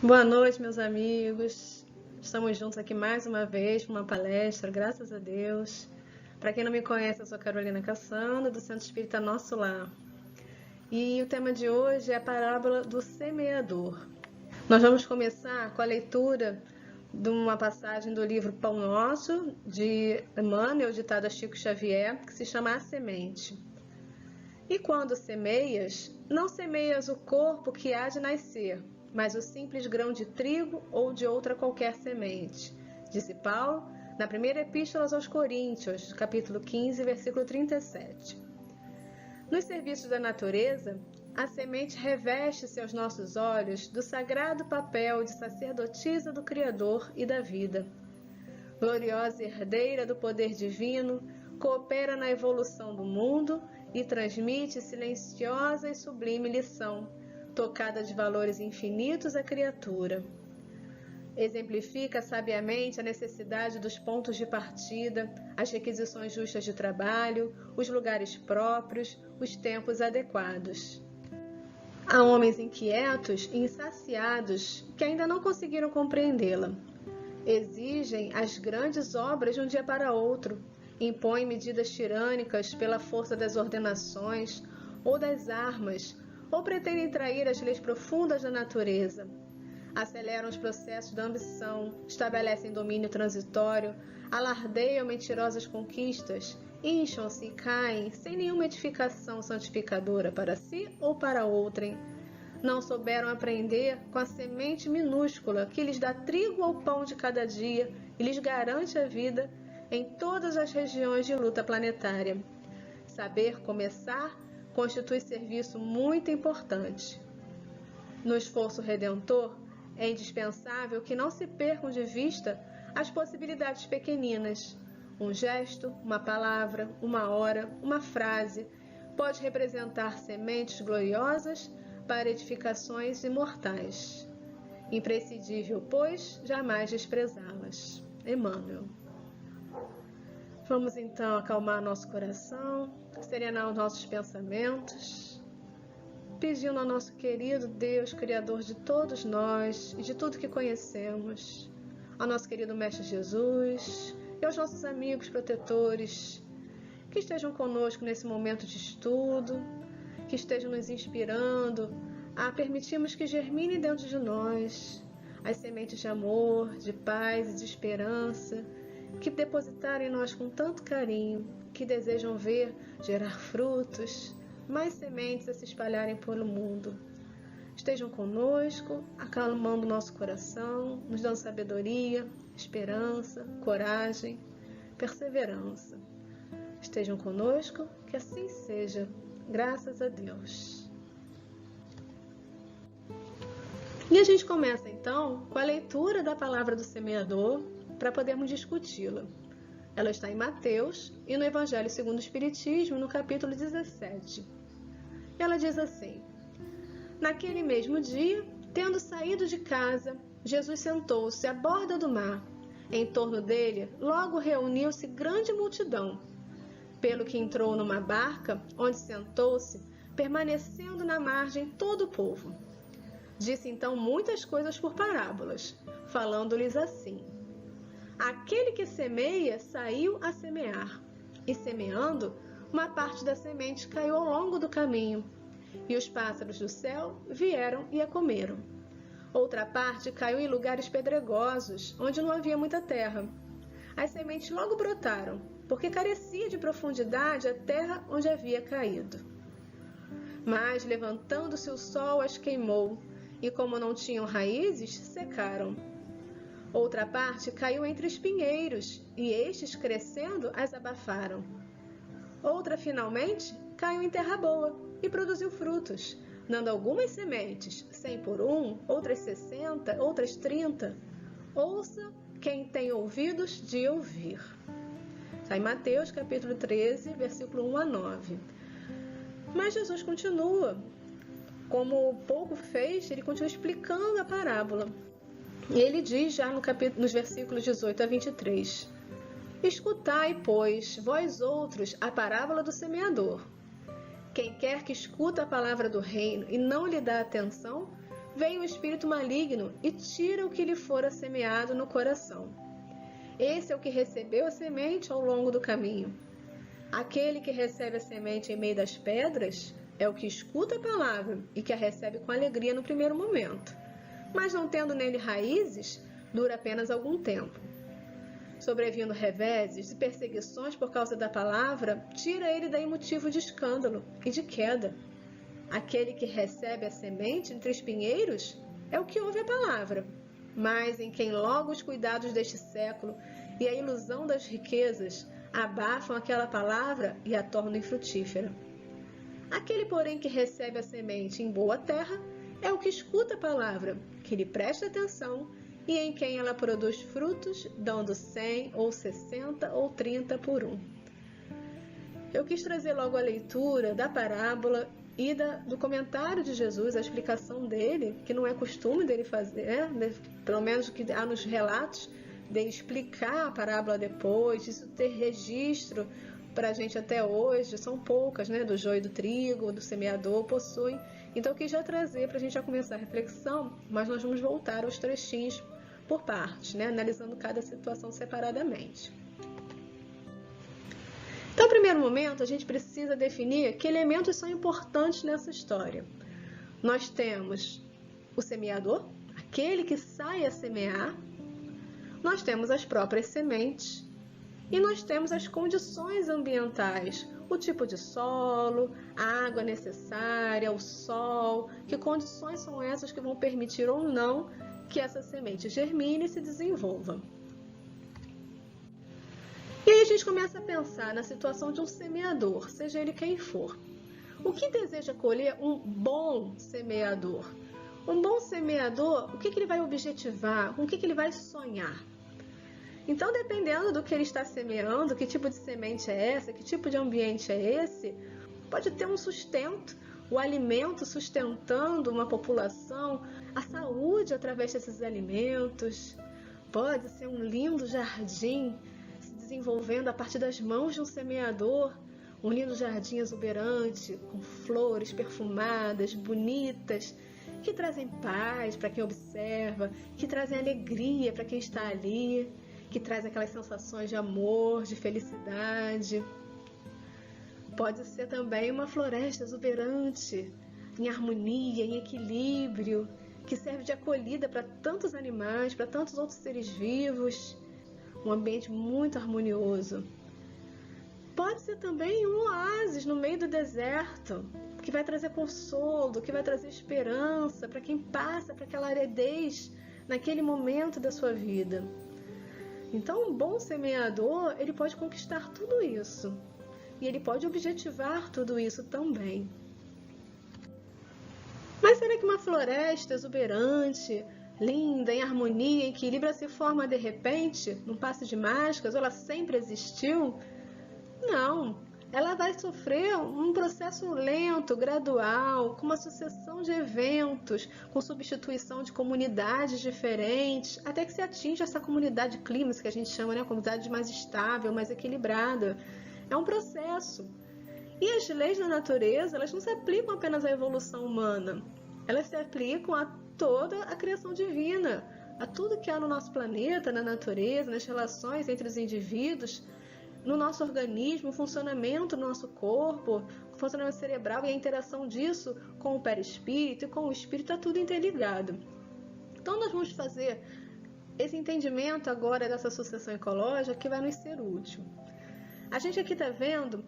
Boa noite, meus amigos. Estamos juntos aqui mais uma vez para uma palestra, graças a Deus. Para quem não me conhece, eu sou Carolina Cassandra, do Centro Espírita Nosso Lar. E o tema de hoje é a parábola do semeador. Nós vamos começar com a leitura de uma passagem do livro Pão Nosso, de Emmanuel, ditado a Chico Xavier, que se chama A Semente. E quando semeias, não semeias o corpo que há de nascer, mas o simples grão de trigo ou de outra qualquer semente, disse Paulo na primeira epístola aos Coríntios, capítulo 15, versículo 37. Nos serviços da natureza, a semente reveste-se aos nossos olhos do sagrado papel de sacerdotisa do Criador e da vida. Gloriosa herdeira do poder divino, coopera na evolução do mundo e transmite silenciosa e sublime lição, tocada de valores infinitos à criatura. Exemplifica sabiamente a necessidade dos pontos de partida, as requisições justas de trabalho, os lugares próprios, os tempos adequados. Há homens inquietos e insaciados que ainda não conseguiram compreendê-la. Exigem as grandes obras de um dia para outro, impõem medidas tirânicas pela força das ordenações ou das armas, ou pretendem trair as leis profundas da natureza. Aceleram os processos da ambição, estabelecem domínio transitório, alardeiam mentirosas conquistas, incham-se e caem sem nenhuma edificação santificadora para si ou para outrem. Não souberam aprender com a semente minúscula que lhes dá trigo ao pão de cada dia e lhes garante a vida em todas as regiões de luta planetária. Saber começar constitui serviço muito importante. No esforço redentor, é indispensável que não se percam de vista as possibilidades pequeninas. Um gesto, uma palavra, uma hora, uma frase pode representar sementes gloriosas para edificações imortais. Imprescindível, pois, jamais desprezá-las. Emmanuel. Vamos então acalmar nosso coração, serenar os nossos pensamentos, pedindo ao nosso querido Deus, Criador de todos nós e de tudo que conhecemos, ao nosso querido Mestre Jesus e aos nossos amigos protetores, que estejam conosco nesse momento de estudo, que estejam nos inspirando a permitirmos que germine dentro de nós as sementes de amor, de paz e de esperança, que depositaram em nós com tanto carinho, que desejam ver gerar frutos, mais sementes a se espalharem pelo mundo. Estejam conosco, acalmando nosso coração, nos dando sabedoria, esperança, coragem, perseverança. Estejam conosco, que assim seja, graças a Deus. E a gente começa então com a leitura da palavra do semeador, para podermos discuti-la. Ela está em Mateus e no Evangelho segundo o Espiritismo, no capítulo 17. Ela diz assim: Naquele mesmo dia, tendo saído de casa, Jesus sentou-se à borda do mar. Em torno dele, logo reuniu-se grande multidão. Pelo que entrou numa barca, onde sentou-se, permanecendo na margem todo o povo. Disse então muitas coisas por parábolas, falando-lhes assim: Aquele que semeia saiu a semear, e semeando, uma parte da semente caiu ao longo do caminho, e os pássaros do céu vieram e a comeram. Outra parte caiu em lugares pedregosos, onde não havia muita terra. As sementes logo brotaram, porque carecia de profundidade a terra onde havia caído. Mas, levantando-se o sol, as queimou, e como não tinham raízes, secaram. Outra parte caiu entre espinheiros, e estes, crescendo, as abafaram. Outra, finalmente, caiu em terra boa e produziu frutos, dando algumas sementes, 100 por 1, outras 60, outras 30. Ouça quem tem ouvidos de ouvir. Está em Mateus, capítulo 13, versículo 1 a 9. Mas Jesus continua. Como pouco fez, ele continua explicando a parábola. E ele diz já nos versículos 18 a 23. Escutai, pois, vós outros, a parábola do semeador. Quem quer que escuta a palavra do reino e não lhe dá atenção, vem o espírito maligno e tira o que lhe fora semeado no coração. Esse é o que recebeu a semente ao longo do caminho. Aquele que recebe a semente em meio das pedras é o que escuta a palavra e que a recebe com alegria no primeiro momento, mas não tendo nele raízes, dura apenas algum tempo. Sobrevindo reveses e perseguições por causa da palavra, tira ele daí motivo de escândalo e de queda. Aquele que recebe a semente entre espinheiros é o que ouve a palavra, mas em quem logo os cuidados deste século e a ilusão das riquezas abafam aquela palavra e a tornam infrutífera. Aquele, porém, que recebe a semente em boa terra é o que escuta a palavra, que lhe presta atenção e em quem ela produz frutos, dando 100 ou 60 ou 30 por um. Eu quis trazer logo a leitura da parábola e do comentário de Jesus, a explicação dele, que não é costume dele fazer, pelo menos que há nos relatos, dele explicar a parábola depois, isso ter registro para a gente até hoje, são poucas, do joio e do trigo, do semeador, possuem. Então eu quis já trazer para a gente já começar a reflexão, mas nós vamos voltar aos trechinhos por partes, analisando cada situação separadamente. Então, no primeiro momento, a gente precisa definir que elementos são importantes nessa história. Nós temos o semeador, aquele que sai a semear, nós temos as próprias sementes e nós temos as condições ambientais, o tipo de solo, a água necessária, o sol, que condições são essas que vão permitir ou não que essa semente germine e se desenvolva. E aí a gente começa a pensar na situação de um semeador, seja ele quem for. O que deseja colher um bom semeador? Um bom semeador, o que ele vai objetivar? Com o que ele vai sonhar? Então, dependendo do que ele está semeando, que tipo de semente é essa, que tipo de ambiente é esse, pode ter um sustento, o alimento sustentando uma população, a saúde através desses alimentos. Pode ser um lindo jardim se desenvolvendo a partir das mãos de um semeador, um lindo jardim exuberante, com flores perfumadas, bonitas, que trazem paz para quem observa, que trazem alegria para quem está ali, que traz aquelas sensações de amor, de felicidade. Pode ser também uma floresta exuberante, em harmonia, em equilíbrio, que serve de acolhida para tantos animais, para tantos outros seres vivos. Um ambiente muito harmonioso. Pode ser também um oásis no meio do deserto, que vai trazer consolo, que vai trazer esperança para quem passa por aquela aridez naquele momento da sua vida. Então, um bom semeador, ele pode conquistar tudo isso. E ele pode objetivar tudo isso também. Mas será que uma floresta exuberante, linda, em harmonia, em equilíbrio, se forma de repente, num passe de mágicas, ou ela sempre existiu? Não. Ela vai sofrer um processo lento, gradual, com uma sucessão de eventos, com substituição de comunidades diferentes, até que se atinja essa comunidade clímax, que a gente chama, comunidade mais estável, mais equilibrada. É um processo. E as leis da natureza, elas não se aplicam apenas à evolução humana. Elas se aplicam a toda a criação divina, a tudo que há no nosso planeta, na natureza, nas relações entre os indivíduos, no nosso organismo, o funcionamento do nosso corpo, o funcionamento cerebral e a interação disso com o perispírito e com o espírito, está tudo interligado. Então, nós vamos fazer esse entendimento agora dessa sucessão ecológica que vai nos ser útil. A gente aqui está vendo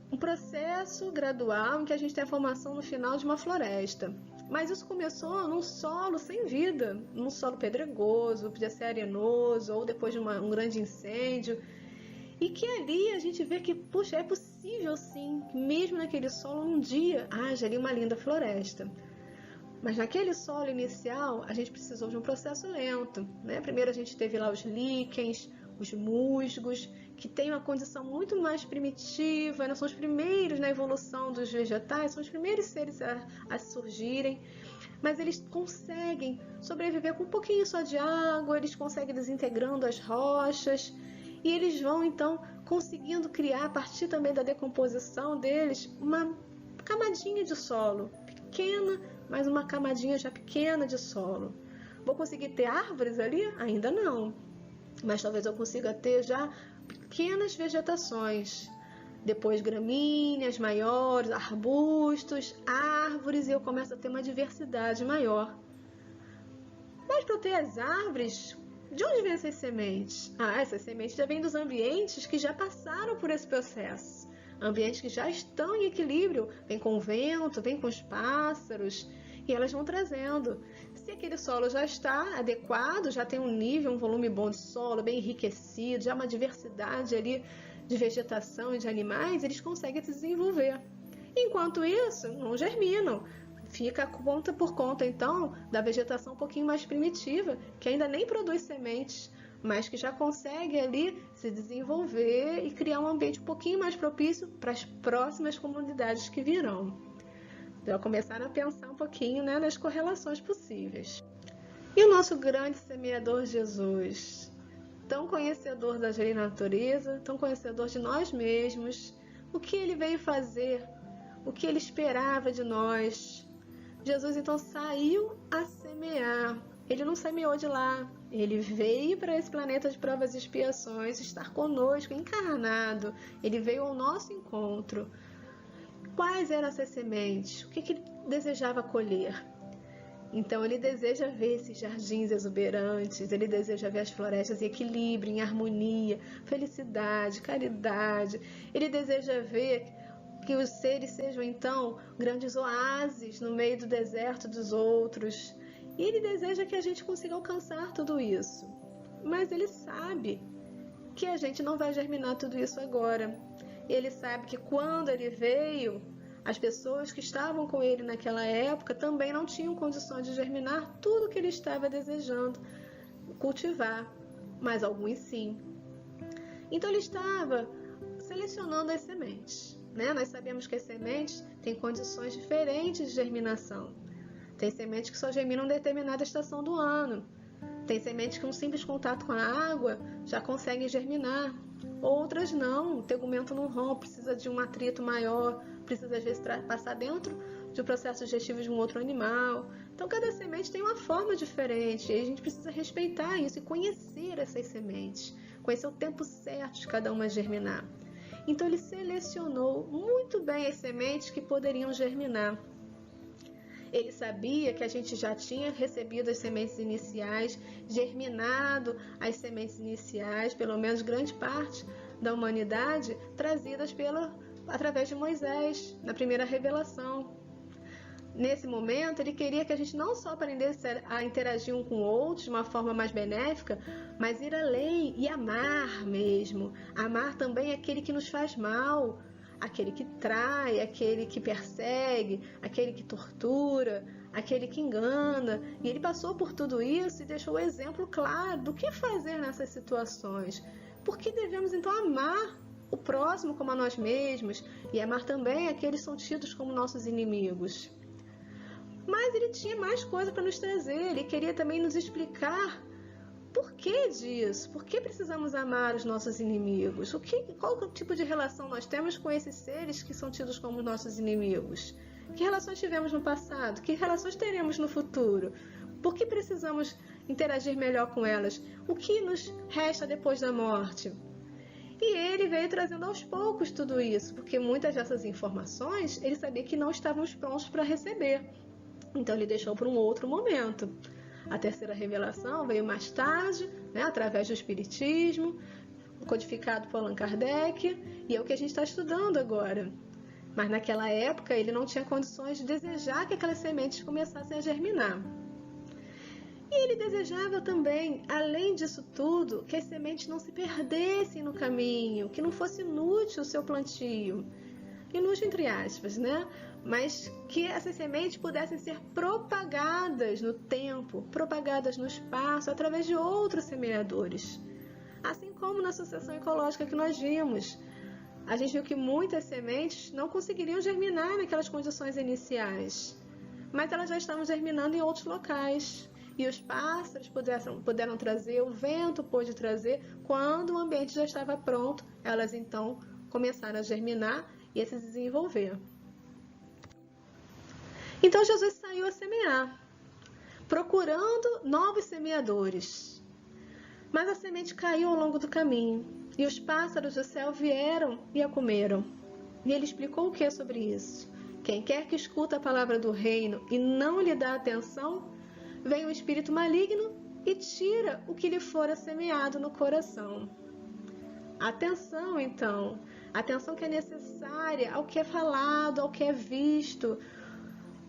um processo gradual em que a gente tem a formação no final de uma floresta. Mas isso começou num solo sem vida, num solo pedregoso, podia ser arenoso, ou depois de um grande incêndio. E que ali a gente vê que, puxa, é possível sim, mesmo naquele solo, um dia haja ali uma linda floresta. Mas naquele solo inicial, a gente precisou de um processo lento, Primeiro a gente teve lá os líquens, os musgos, que têm uma condição muito mais primitiva, são os primeiros na evolução dos vegetais, são os primeiros seres a surgirem, mas eles conseguem sobreviver com um pouquinho só de água, eles conseguem desintegrando as rochas, e eles vão então conseguindo criar, a partir também da decomposição deles, uma camadinha de solo pequena, mas uma camadinha já pequena de solo. Vou conseguir ter árvores ali? Ainda não. Mas talvez eu consiga ter já pequenas vegetações. Depois gramíneas maiores, arbustos, árvores, e eu começo a ter uma diversidade maior. Mas para eu ter as árvores, de onde vêm essas sementes? Essas sementes já vêm dos ambientes que já passaram por esse processo. Ambientes que já estão em equilíbrio, vem com o vento, vem com os pássaros, e elas vão trazendo. Se aquele solo já está adequado, já tem um nível, um volume bom de solo, bem enriquecido, já uma diversidade ali de vegetação e de animais, eles conseguem se desenvolver. Enquanto isso, não germinam. Fica conta por conta, então, da vegetação um pouquinho mais primitiva, que ainda nem produz sementes, mas que já consegue ali se desenvolver e criar um ambiente um pouquinho mais propício para as próximas comunidades que virão. Então, começar a pensar um pouquinho, né, nas correlações possíveis. E o nosso grande semeador Jesus, tão conhecedor da lei da natureza, tão conhecedor de nós mesmos, o que ele veio fazer, o que ele esperava de nós. Jesus então saiu a semear. Ele não semeou de lá, ele veio para esse planeta de provas e expiações, estar conosco, encarnado. Ele veio ao nosso encontro. Quais eram essas sementes? O que ele desejava colher? Então ele deseja ver esses jardins exuberantes, ele deseja ver as florestas em equilíbrio, em harmonia, felicidade, caridade. Ele deseja ver que os seres sejam então grandes oásis no meio do deserto dos outros. E ele deseja que a gente consiga alcançar tudo isso. Mas ele sabe que a gente não vai germinar tudo isso agora. Ele sabe que quando ele veio, as pessoas que estavam com ele naquela época também não tinham condições de germinar tudo que ele estava desejando cultivar, mas alguns sim. Então ele estava selecionando as sementes, né? Nós sabemos que as sementes têm condições diferentes de germinação. Tem sementes que só germinam em determinada estação do ano. Tem sementes que um simples contato com a água já conseguem germinar. Outras não, o tegumento não rompe, precisa de um atrito maior, precisa às vezes passar dentro de um processo digestivo de um outro animal. Então cada semente tem uma forma diferente e a gente precisa respeitar isso e conhecer essas sementes, conhecer o tempo certo de cada uma germinar. Então ele selecionou muito bem as sementes que poderiam germinar. Ele sabia que a gente já tinha recebido as sementes iniciais, germinado as sementes iniciais, pelo menos grande parte da humanidade, trazidas através de Moisés, na primeira revelação. Nesse momento, ele queria que a gente não só aprendesse a interagir um com o outro de uma forma mais benéfica, mas ir além e amar mesmo. Amar também aquele que nos faz mal, aquele que trai, aquele que persegue, aquele que tortura, aquele que engana. E ele passou por tudo isso e deixou o exemplo claro do que fazer nessas situações. Porque devemos então amar o próximo como a nós mesmos e amar também aqueles que são tidos como nossos inimigos. Mas ele tinha mais coisa para nos trazer, ele queria também nos explicar por que disso, por que precisamos amar os nossos inimigos, qual tipo de relação nós temos com esses seres que são tidos como nossos inimigos, que relações tivemos no passado, que relações teremos no futuro, por que precisamos interagir melhor com elas, o que nos resta depois da morte. E ele veio trazendo aos poucos tudo isso, porque muitas dessas informações ele sabia que não estávamos prontos para receber. Então ele deixou para um outro momento. A terceira revelação veio mais tarde, né, através do Espiritismo, codificado por Allan Kardec, e é o que a gente está estudando agora. Mas naquela época ele não tinha condições de desejar que aquelas sementes começassem a germinar. E ele desejava também, além disso tudo, que as sementes não se perdessem no caminho, que não fosse inútil o seu plantio. Inútil entre aspas, né? Mas que essas sementes pudessem ser propagadas no tempo, propagadas no espaço, através de outros semeadores. Assim como na sucessão ecológica que nós vimos. A gente viu que muitas sementes não conseguiriam germinar naquelas condições iniciais, mas elas já estavam germinando em outros locais. E os pássaros puderam trazer, o vento pôde trazer, quando o ambiente já estava pronto, elas então começaram a germinar e a se desenvolver. Então Jesus saiu a semear, procurando novos semeadores. Mas a semente caiu ao longo do caminho, e os pássaros do céu vieram e a comeram. E ele explicou o que é sobre isso. Quem quer que escuta a palavra do reino e não lhe dá atenção, vem um espírito maligno e tira o que lhe fora semeado no coração. Atenção, então. Atenção que é necessária ao que é falado, ao que é visto.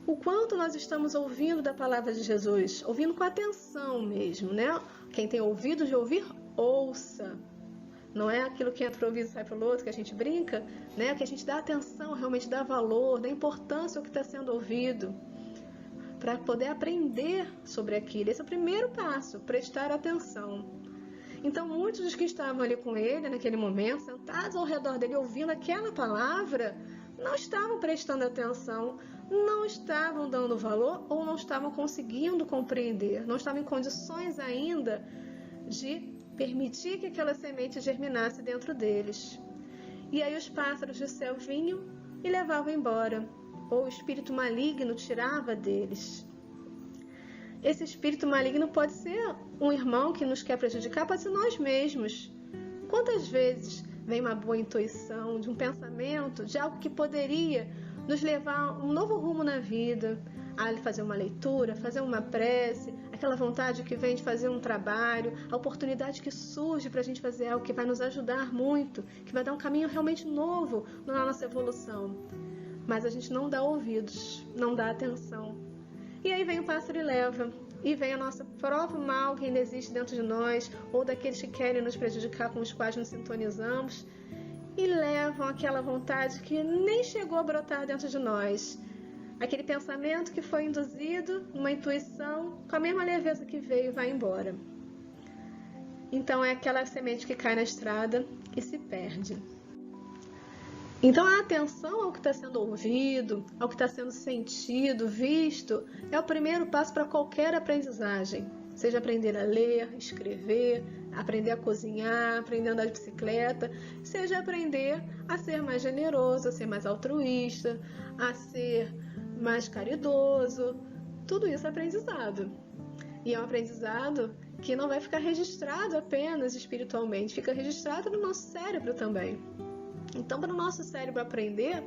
O quanto nós estamos ouvindo da palavra de Jesus, ouvindo com atenção mesmo, né? Quem tem ouvido de ouvir, ouça. Não é aquilo que entra para o ouvido e sai para o outro, que a gente brinca, né? Que a gente dá atenção, realmente dá valor, dá importância ao que está sendo ouvido, para poder aprender sobre aquilo. Esse é o primeiro passo, prestar atenção. Então, muitos dos que estavam ali com ele, naquele momento, sentados ao redor dele, ouvindo aquela palavra, não estavam prestando atenção, não estavam dando valor ou não estavam conseguindo compreender, não estavam em condições ainda de permitir que aquela semente germinasse dentro deles. E aí os pássaros do céu vinham e levavam embora, ou o espírito maligno tirava deles. Esse espírito maligno pode ser um irmão que nos quer prejudicar, pode ser nós mesmos. Quantas vezes vem uma boa intuição, de um pensamento, de algo que poderia nos levar a um novo rumo na vida, a fazer uma leitura, fazer uma prece, aquela vontade que vem de fazer um trabalho, a oportunidade que surge para a gente fazer algo que vai nos ajudar muito, que vai dar um caminho realmente novo na nossa evolução. Mas a gente não dá ouvidos, não dá atenção. E aí vem o pássaro e leva. E vem o nosso próprio mal que ainda existe dentro de nós, ou daqueles que querem nos prejudicar, com os quais nos sintonizamos, e levam aquela vontade que nem chegou a brotar dentro de nós. Aquele pensamento que foi induzido, uma intuição, com a mesma leveza que veio e vai embora. Então é aquela semente que cai na estrada e se perde. Então a atenção ao que está sendo ouvido, ao que está sendo sentido, visto, é o primeiro passo para qualquer aprendizagem. Seja aprender a ler, escrever, aprender a cozinhar, aprender a andar de bicicleta, seja aprender a ser mais generoso, a ser mais altruísta, a ser mais caridoso. Tudo isso é aprendizado. E é um aprendizado que não vai ficar registrado apenas espiritualmente, fica registrado no nosso cérebro também. Então, para o nosso cérebro aprender,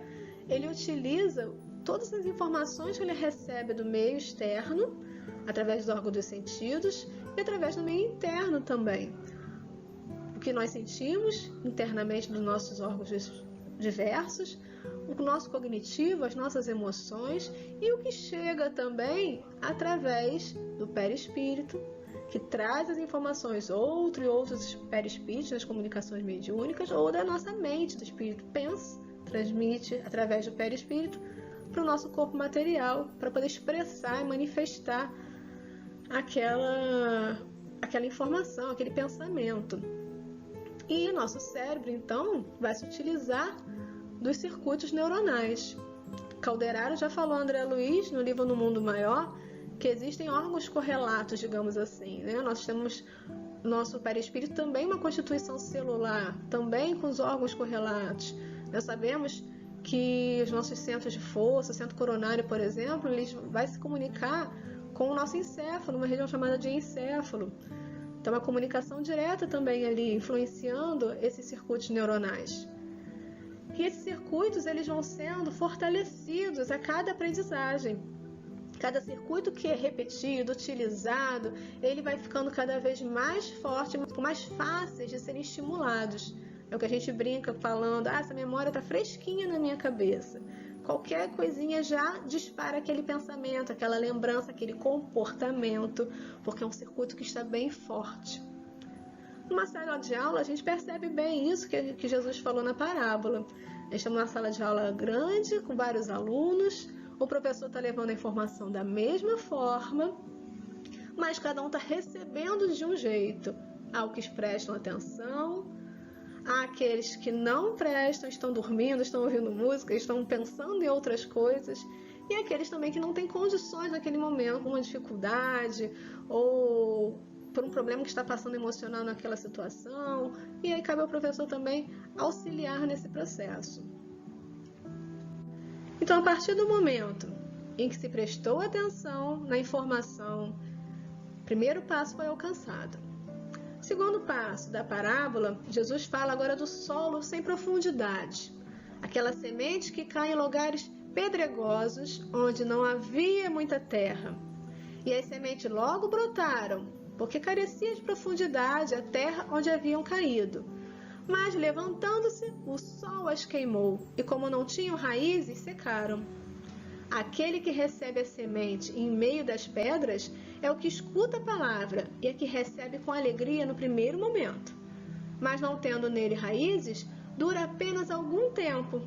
ele utiliza todas as informações que ele recebe do meio externo, através do órgão dos sentidos, e através do meio interno também. O que nós sentimos internamente dos nossos órgãos diversos, o nosso cognitivo, as nossas emoções, e o que chega também através do perispírito, que traz as informações outros perispíritos nas comunicações mediúnicas, ou da nossa mente, do espírito pensa, transmite através do perispírito para o nosso corpo material, para poder expressar e manifestar aquela informação, aquele pensamento. E nosso cérebro, então, vai se utilizar dos circuitos neuronais. Calderaro já falou, André Luiz, no livro No Mundo Maior, que existem órgãos correlatos, digamos assim, né? Nós temos nosso perispírito também uma constituição celular, também com os órgãos correlatos. Nós sabemos que os nossos centros de força, o centro coronário, por exemplo, ele vai se comunicar com o nosso encéfalo, uma região chamada de encéfalo. Então, uma comunicação direta também ali, influenciando esses circuitos neuronais. E esses circuitos, eles vão sendo fortalecidos a cada aprendizagem. Cada circuito que é repetido, utilizado, ele vai ficando cada vez mais forte, mais fáceis de serem estimulados. É o que a gente brinca falando, essa memória está fresquinha na minha cabeça. Qualquer coisinha já dispara aquele pensamento, aquela lembrança, aquele comportamento, porque é um circuito que está bem forte. Numa sala de aula, a gente percebe bem isso que Jesus falou na parábola. Estamos numa sala de aula grande, com vários alunos. O professor está levando a informação da mesma forma, mas cada um está recebendo de um jeito. Há os que prestam atenção, há aqueles que não prestam, estão dormindo, estão ouvindo música, estão pensando em outras coisas, e aqueles também que não têm condições naquele momento, com uma dificuldade ou por um problema que está passando emocional naquela situação, e aí cabe ao professor também auxiliar nesse processo. Então, a partir do momento em que se prestou atenção na informação, o primeiro passo foi alcançado. Segundo passo da parábola, Jesus fala agora do solo sem profundidade. Aquela semente que cai em lugares pedregosos, onde não havia muita terra. E as sementes logo brotaram, porque carecia de profundidade a terra onde haviam caído. Mas, levantando-se, o sol as queimou, e como não tinham raízes, secaram. Aquele que recebe a semente em meio das pedras é o que escuta a palavra e é que recebe com alegria no primeiro momento. Mas não tendo nele raízes, dura apenas algum tempo.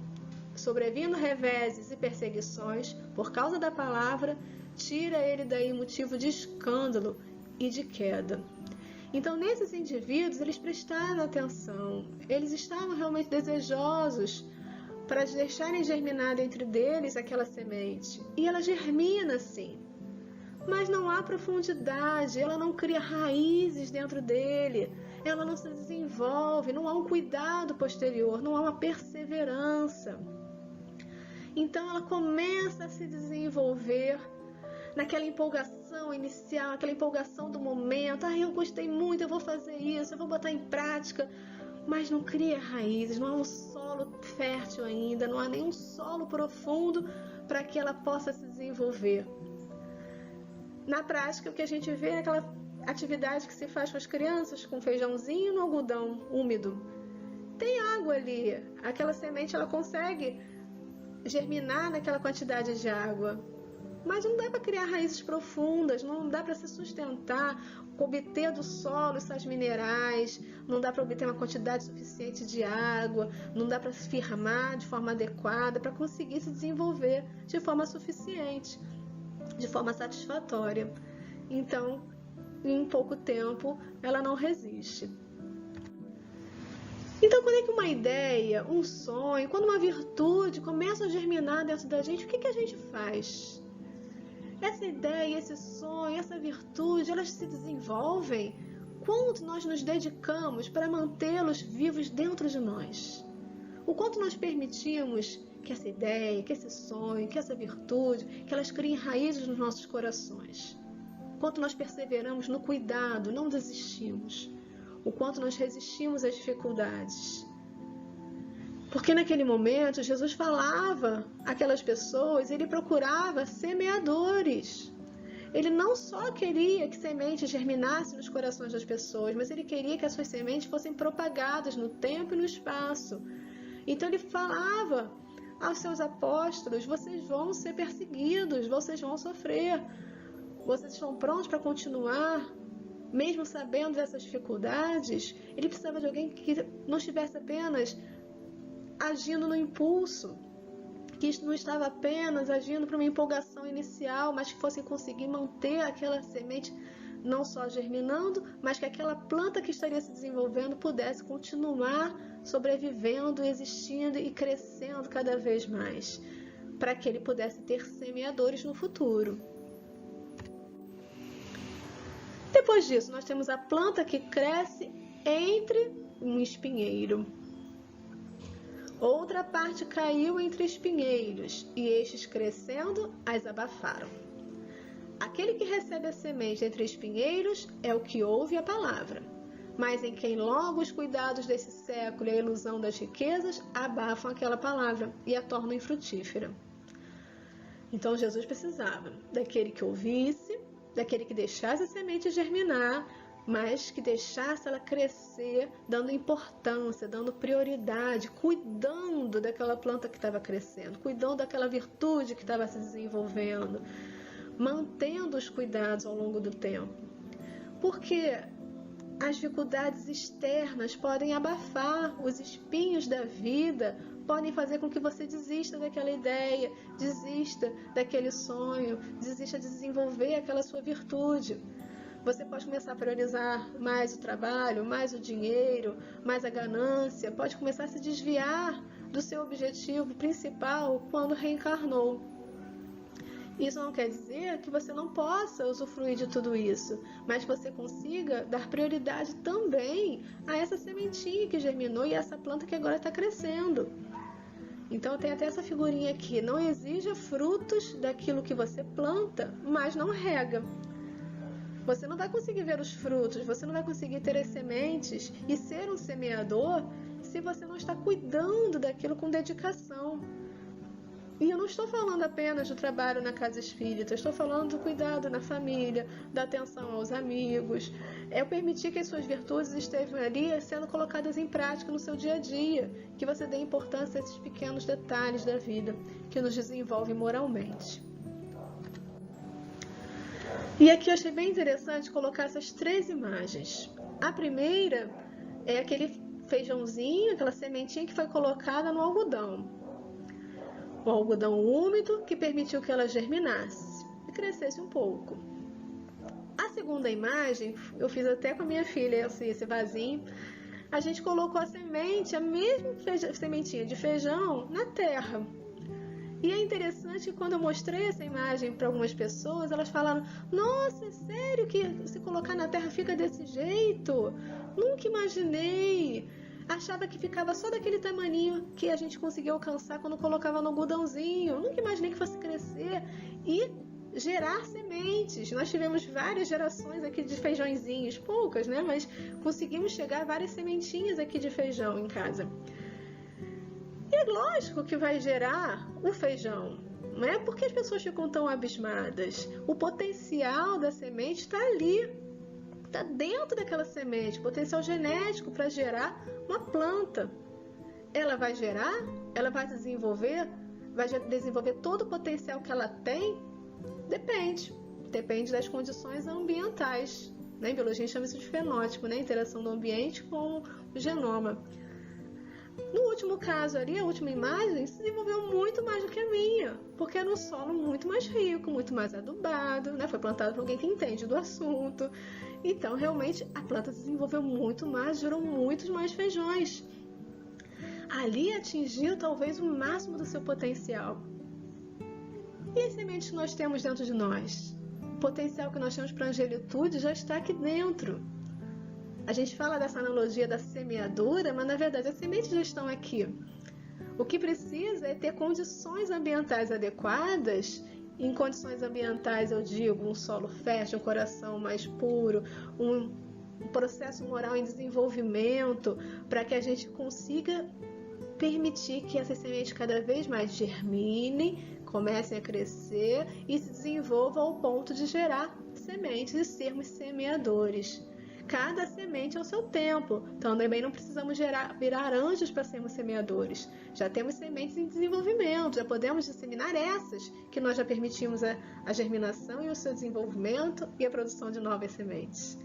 Sobrevindo reveses e perseguições por causa da palavra, tira ele daí motivo de escândalo e de queda. Então, nesses indivíduos, eles prestaram atenção, eles estavam realmente desejosos para deixarem germinar dentro deles aquela semente. E ela germina, sim, mas não há profundidade, ela não cria raízes dentro dele, ela não se desenvolve, não há um cuidado posterior, não há uma perseverança. Então ela começa a se desenvolver naquela empolgação inicial, aquela empolgação do momento. Eu gostei muito, eu vou fazer isso, eu vou botar em prática. Mas não cria raízes, não há um solo fértil ainda, não há nenhum solo profundo para que ela possa se desenvolver. Na prática, o que a gente vê é aquela atividade que se faz com as crianças, com feijãozinho no algodão úmido. Tem água ali, aquela semente ela consegue germinar naquela quantidade de água, mas não dá para criar raízes profundas, não dá para se sustentar, obter do solo essas minerais, não dá para obter uma quantidade suficiente de água, não dá para se firmar de forma adequada para conseguir se desenvolver de forma suficiente, de forma satisfatória. Então, em pouco tempo, ela não resiste. Então, quando é que uma ideia, um sonho, quando uma virtude começa a germinar dentro da gente, o que a gente faz? Essa ideia, esse sonho, essa virtude, elas se desenvolvem quanto nós nos dedicamos para mantê-los vivos dentro de nós. O quanto nós permitimos que essa ideia, que esse sonho, que essa virtude, que elas criem raízes nos nossos corações. O quanto nós perseveramos no cuidado, não desistimos. O quanto nós resistimos às dificuldades. Porque naquele momento Jesus falava àquelas pessoas, ele procurava semeadores. Ele não só queria que sementes germinassem nos corações das pessoas, mas ele queria que as suas sementes fossem propagadas no tempo e no espaço. Então ele falava aos seus apóstolos, vocês vão ser perseguidos, vocês vão sofrer. Vocês estão prontos para continuar? Mesmo sabendo dessas dificuldades, ele precisava de alguém que não estivesse apenas agindo no impulso, que não estava apenas agindo para uma empolgação inicial, mas que fosse conseguir manter aquela semente não só germinando, mas que aquela planta que estaria se desenvolvendo pudesse continuar sobrevivendo, existindo e crescendo cada vez mais, para que ele pudesse ter semeadores no futuro. Depois disso, nós temos a planta que cresce entre um espinheiro. Outra parte caiu entre espinheiros, e estes crescendo as abafaram. Aquele que recebe a semente entre espinheiros é o que ouve a palavra, mas em quem logo os cuidados desse século e a ilusão das riquezas abafam aquela palavra e a tornam infrutífera. Então Jesus precisava daquele que ouvisse, daquele que deixasse a semente germinar, mas que deixasse ela crescer, dando importância, dando prioridade, cuidando daquela planta que estava crescendo, cuidando daquela virtude que estava se desenvolvendo, mantendo os cuidados ao longo do tempo. Porque as dificuldades externas podem abafar, os espinhos da vida podem fazer com que você desista daquela ideia, desista daquele sonho, desista de desenvolver aquela sua virtude. Você pode começar a priorizar mais o trabalho, mais o dinheiro, mais a ganância, pode começar a se desviar do seu objetivo principal quando reencarnou. Isso não quer dizer que você não possa usufruir de tudo isso, mas que você consiga dar prioridade também a essa sementinha que germinou e a essa planta que agora está crescendo. Então tem até essa figurinha aqui: não exija frutos daquilo que você planta, mas não rega. Você não vai conseguir ver os frutos, você não vai conseguir ter as sementes e ser um semeador se você não está cuidando daquilo com dedicação. E eu não estou falando apenas do trabalho na casa espírita, eu estou falando do cuidado na família, da atenção aos amigos. É permitir que as suas virtudes estejam ali sendo colocadas em prática no seu dia a dia, que você dê importância a esses pequenos detalhes da vida que nos desenvolvem moralmente. E aqui eu achei bem interessante colocar essas 3 imagens. A primeira é aquele feijãozinho, aquela sementinha que foi colocada no algodão. O algodão úmido que permitiu que ela germinasse e crescesse um pouco. A segunda imagem, eu fiz até com a minha filha esse vasinho. A gente colocou a semente, a mesma sementinha de feijão, na terra. E é interessante que quando eu mostrei essa imagem para algumas pessoas, elas falaram: nossa, é sério que se colocar na terra fica desse jeito? Nunca imaginei. Achava que ficava só daquele tamaninho que a gente conseguia alcançar quando colocava no algodãozinho. Nunca imaginei que fosse crescer e gerar sementes. Nós tivemos várias gerações aqui de feijõezinhos, poucas, né? Mas conseguimos chegar a várias sementinhas aqui de feijão em casa. E é lógico que vai gerar o feijão, não é? Porque as pessoas ficam tão abismadas. O potencial da semente está ali, está dentro daquela semente, potencial genético para gerar uma planta. Ela vai gerar, ela vai desenvolver todo o potencial que ela tem? Depende das condições ambientais. Em biologia a gente chama isso de fenótipo, né? Interação do ambiente com o genoma. No último caso ali, a última imagem, se desenvolveu muito mais do que a minha, porque era um solo muito mais rico, muito mais adubado, né? Foi plantado por alguém que entende do assunto. Então, realmente, a planta se desenvolveu muito mais, gerou muitos mais feijões. Ali atingiu talvez o máximo do seu potencial. E as sementes que nós temos dentro de nós? O potencial que nós temos para a angelitude já está aqui dentro. A gente fala dessa analogia da semeadura, mas na verdade as sementes já estão aqui. O que precisa é ter condições ambientais adequadas. Em condições ambientais eu digo um solo fértil, um coração mais puro, um processo moral em desenvolvimento, para que a gente consiga permitir que essas sementes cada vez mais germinem, comecem a crescer e se desenvolvam ao ponto de gerar sementes e sermos semeadores. Cada semente é o seu tempo, então também não precisamos virar anjos para sermos semeadores. Já temos sementes em desenvolvimento, já podemos disseminar essas que nós já permitimos a germinação e o seu desenvolvimento e a produção de novas sementes.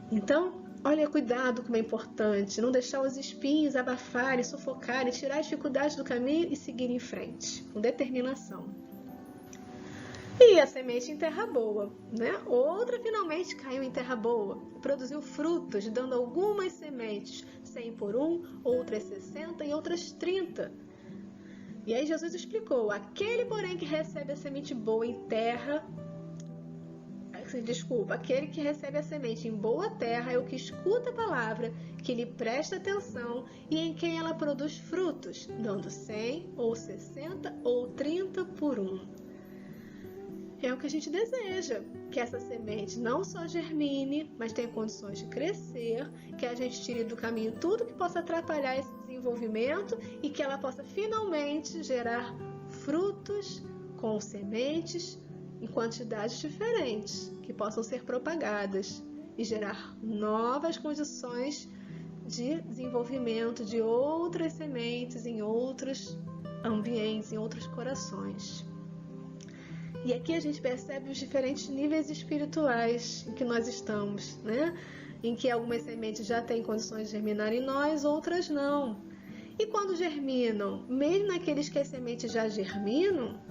Então, olha, cuidado como é importante, não deixar os espinhos abafarem, sufocarem, tirar as dificuldades do caminho e seguir em frente, com determinação. E a semente em terra boa, né? Outra finalmente caiu em terra boa, produziu frutos, dando algumas sementes, 100 por 1, outras 60 e outras 30. E aí Jesus explicou: aquele, porém, que recebe a semente boa em terra, aquele que recebe a semente em boa terra é o que escuta a palavra, que lhe presta atenção e em quem ela produz frutos, dando 100 ou 60 ou 30 por 1. É o que a gente deseja, que essa semente não só germine, mas tenha condições de crescer, que a gente tire do caminho tudo que possa atrapalhar esse desenvolvimento e que ela possa finalmente gerar frutos com sementes em quantidades diferentes, que possam ser propagadas e gerar novas condições de desenvolvimento de outras sementes em outros ambientes, em outros corações. E aqui a gente percebe os diferentes níveis espirituais em que nós estamos, né? Em que algumas sementes já têm condições de germinar em nós, outras não. E quando germinam, mesmo naqueles que as sementes já germinam,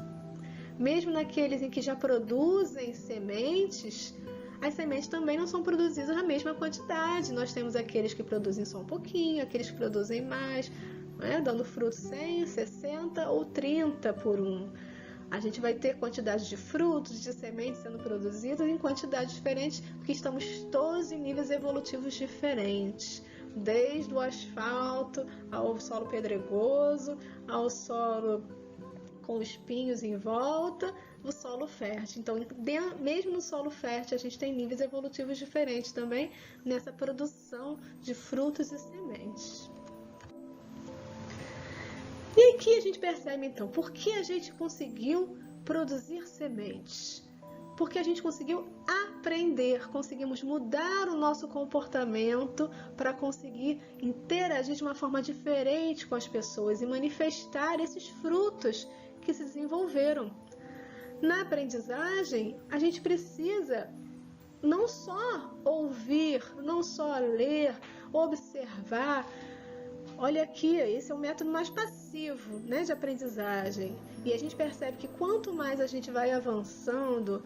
mesmo naqueles em que já produzem sementes, as sementes também não são produzidas na mesma quantidade. Nós temos aqueles que produzem só um pouquinho, aqueles que produzem mais, né? Dando fruto 100, 60 ou 30 por 1. A gente vai ter quantidade de frutos, de sementes sendo produzidas em quantidades diferentes, porque estamos todos em níveis evolutivos diferentes. desde o asfalto ao solo pedregoso, ao solo com espinhos em volta, o solo fértil. Então, mesmo no solo fértil, a gente tem níveis evolutivos diferentes também nessa produção de frutos e sementes. E aqui a gente percebe, então, por que a gente conseguiu produzir sementes? Porque a gente conseguiu aprender, conseguimos mudar o nosso comportamento para conseguir interagir de uma forma diferente com as pessoas e manifestar esses frutos que se desenvolveram. Na aprendizagem, a gente precisa não só ouvir, não só ler, observar. Olha aqui, esse é o método mais passivo, né, de aprendizagem. E a gente percebe que quanto mais a gente vai avançando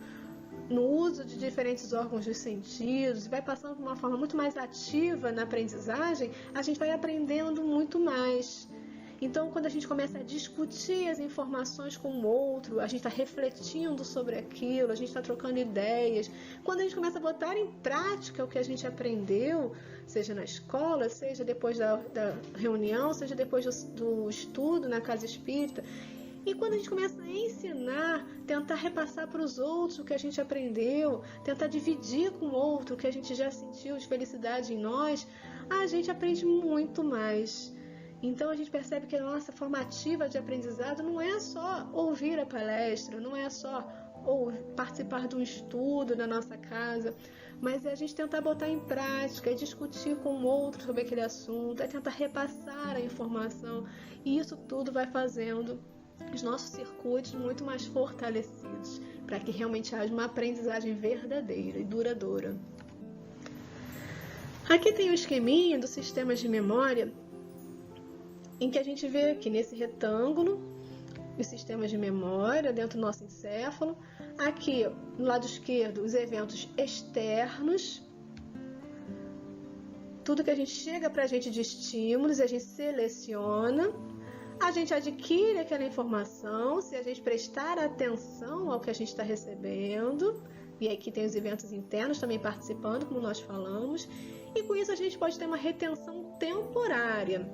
no uso de diferentes órgãos dos sentidos, vai passando de uma forma muito mais ativa na aprendizagem, a gente vai aprendendo muito mais. Então, quando a gente começa a discutir as informações com o outro, a gente está refletindo sobre aquilo, a gente está trocando ideias. Quando a gente começa a botar em prática o que a gente aprendeu, seja na escola, seja depois da reunião, seja depois do estudo na casa espírita, e quando a gente começa a ensinar, tentar repassar para os outros o que a gente aprendeu, tentar dividir com o outro o que a gente já sentiu de felicidade em nós, a gente aprende muito mais. Então a gente percebe que a nossa formativa de aprendizado não é só ouvir a palestra, não é só participar de um estudo na nossa casa, mas é a gente tentar botar em prática, é discutir com o outro sobre aquele assunto, é tentar repassar a informação, e isso tudo vai fazendo os nossos circuitos muito mais fortalecidos, para que realmente haja uma aprendizagem verdadeira e duradoura. Aqui tem um esqueminha dos sistemas de memória, em que a gente vê aqui nesse retângulo os sistemas de memória dentro do nosso encéfalo. Aqui, no lado esquerdo, os eventos externos, tudo que a gente chega para a gente de estímulos, a gente seleciona, a gente adquire aquela informação, se a gente prestar atenção ao que a gente está recebendo, e aqui tem os eventos internos também participando, como nós falamos, e com isso a gente pode ter uma retenção temporária.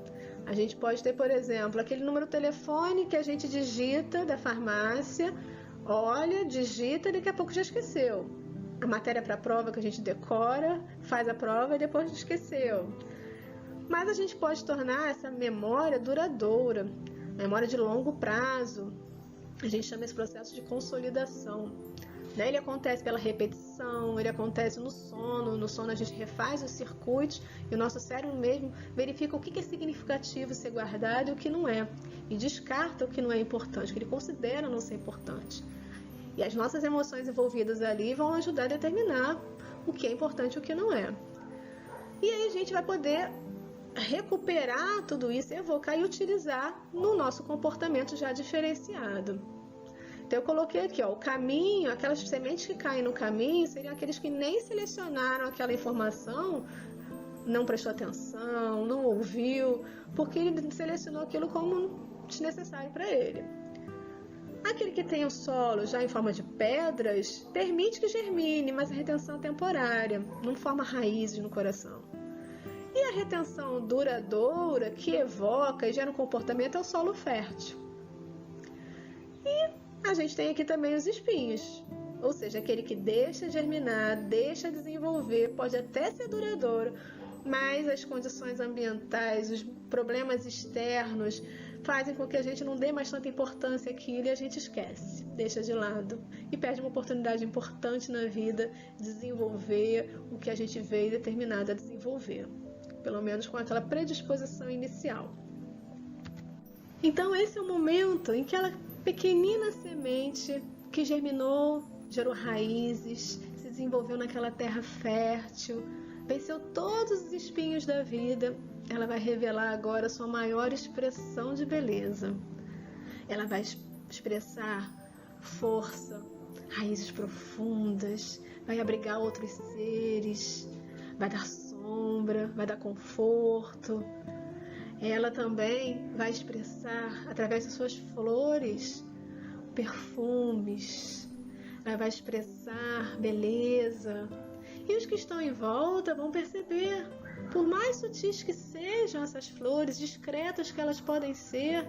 A gente pode ter, por exemplo, aquele número de telefone que a gente digita da farmácia, olha, digita e daqui a pouco já esqueceu. A matéria para a prova que a gente decora, faz a prova e depois esqueceu. Mas a gente pode tornar essa memória duradoura, memória de longo prazo. A gente chama esse processo de consolidação. Ele acontece pela repetição, ele acontece no sono. No sono a gente refaz os circuitos e o nosso cérebro mesmo verifica o que é significativo ser guardado e o que não é. E descarta o que não é importante, o que ele considera não ser importante. E as nossas emoções envolvidas ali vão ajudar a determinar o que é importante e o que não é. E aí a gente vai poder recuperar tudo isso, evocar e utilizar no nosso comportamento já diferenciado. Então eu coloquei aqui, o caminho, aquelas sementes que caem no caminho seriam aqueles que nem selecionaram aquela informação, não prestou atenção, não ouviu, porque ele selecionou aquilo como desnecessário para ele. Aquele que tem o solo já em forma de pedras, permite que germine, mas a retenção é temporária, não forma raízes no coração. E a retenção duradoura, que evoca e gera um comportamento, é o solo fértil. E a gente tem aqui também os espinhos, ou seja, aquele que deixa germinar, deixa desenvolver, pode até ser duradouro, mas as condições ambientais, os problemas externos fazem com que a gente não dê mais tanta importância àquilo e a gente esquece, deixa de lado e perde uma oportunidade importante na vida de desenvolver o que a gente veio determinado a desenvolver, pelo menos com aquela predisposição inicial. Então esse é o momento em que ela pequenina semente que germinou, gerou raízes, se desenvolveu naquela terra fértil, venceu todos os espinhos da vida, ela vai revelar agora a sua maior expressão de beleza. Ela vai expressar força, raízes profundas, vai abrigar outros seres, vai dar sombra, vai dar conforto. Ela também vai expressar, através das suas flores, perfumes. Ela vai expressar beleza. E os que estão em volta vão perceber Por mais sutis que sejam essas flores, discretas que elas podem ser,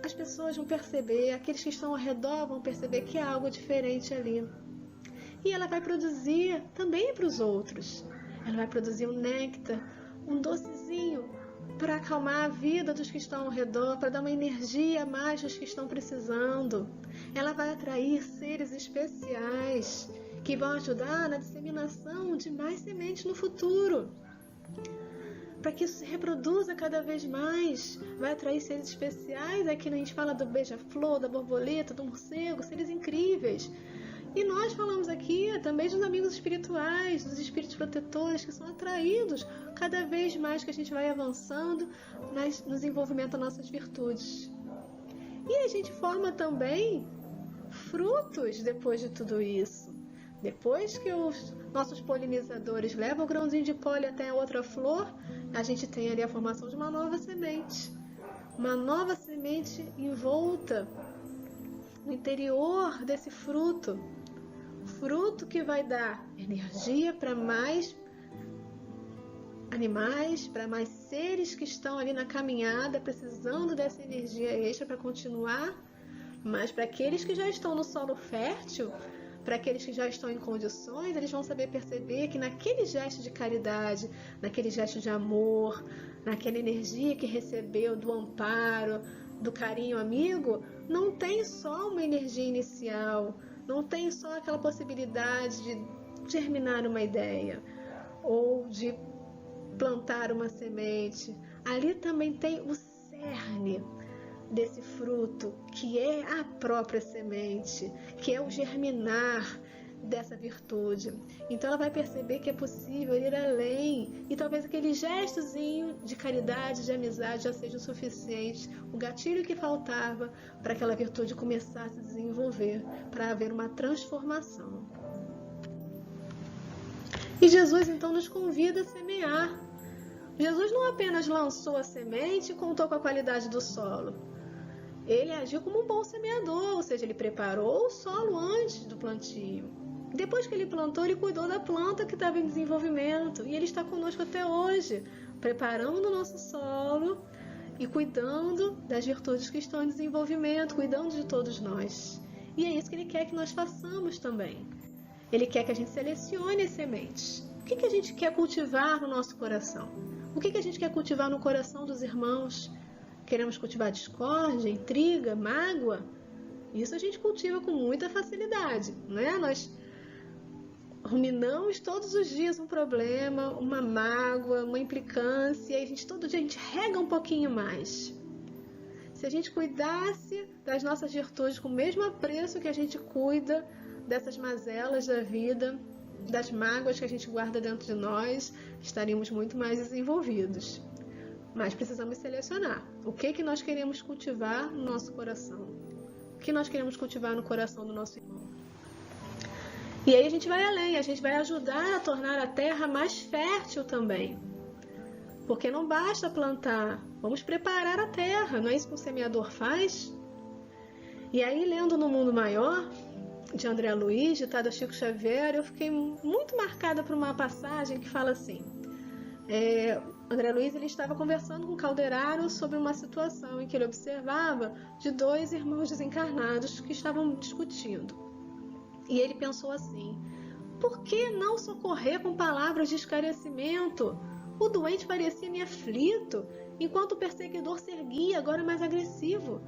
as pessoas vão perceber, aqueles que estão ao redor vão perceber que há algo diferente ali. E ela vai produzir também para os outros. Ela vai produzir um néctar, um docezinho, para acalmar a vida dos que estão ao redor, para dar uma energia a mais dos que estão precisando. Ela vai atrair seres especiais que vão ajudar na disseminação de mais sementes no futuro. Para que isso se reproduza cada vez mais, vai atrair seres especiais. Aqui a gente fala do beija-flor, da borboleta, do morcego, seres incríveis. E nós falamos aqui também dos amigos espirituais, dos espíritos protetores, que são atraídos cada vez mais que a gente vai avançando no desenvolvimento das nossas virtudes. E a gente forma também frutos depois de tudo isso. Depois que os nossos polinizadores levam o grãozinho de pólen até a outra flor, a gente tem ali a formação de uma nova semente. Uma nova semente envolta no interior desse fruto. Fruto que vai dar energia para mais animais, para mais seres que estão ali na caminhada, precisando dessa energia extra para continuar. Mas para aqueles que já estão no solo fértil, para aqueles que já estão em condições, eles vão saber perceber que naquele gesto de caridade, naquele gesto de amor, naquela energia que recebeu do amparo, do carinho amigo, não tem só uma energia inicial, não tem só aquela possibilidade de germinar uma ideia ou de plantar uma semente. Ali também tem o cerne desse fruto, que é a própria semente, que é o germinar dessa virtude. Então ela vai perceber que é possível ir além, e talvez aquele gestozinho de caridade, de amizade já seja o suficiente, o gatilho que faltava para aquela virtude começar a se desenvolver, para haver uma transformação. E Jesus então nos convida a semear. Jesus não apenas lançou a semente e contou com a qualidade do solo. Ele agiu como um bom semeador, ou seja, ele preparou o solo antes do plantio. Depois que ele plantou, ele cuidou da planta que estava em desenvolvimento. E ele está conosco até hoje, preparando o nosso solo e cuidando das virtudes que estão em desenvolvimento, cuidando de todos nós. E é isso que ele quer que nós façamos também. Ele quer que a gente selecione as sementes. O que a gente quer cultivar no nosso coração? O que a gente quer cultivar no coração dos irmãos? Queremos cultivar discórdia, intriga, mágoa? Isso a gente cultiva com muita facilidade, né? Nós ruminamos todos os dias um problema, uma mágoa, uma implicância, e todo dia a gente rega um pouquinho mais. Se a gente cuidasse das nossas virtudes com o mesmo apreço que a gente cuida dessas mazelas da vida, das mágoas que a gente guarda dentro de nós, estaríamos muito mais desenvolvidos. Mas precisamos selecionar o que nós queremos cultivar no nosso coração. O que nós queremos cultivar no coração do nosso irmão. E aí a gente vai além, a gente vai ajudar a tornar a terra mais fértil também. Porque não basta plantar, vamos preparar a terra, não é isso que o semeador faz? E aí, lendo No Mundo Maior, de André Luiz, ditado a Chico Xavier, eu fiquei muito marcada por uma passagem que fala assim... André Luiz ele estava conversando com Calderaro sobre uma situação em que ele observava de dois irmãos desencarnados que estavam discutindo. E ele pensou assim: por que não socorrer com palavras de esclarecimento? O doente parecia-me aflito, enquanto o perseguidor se erguia, agora mais agressivo.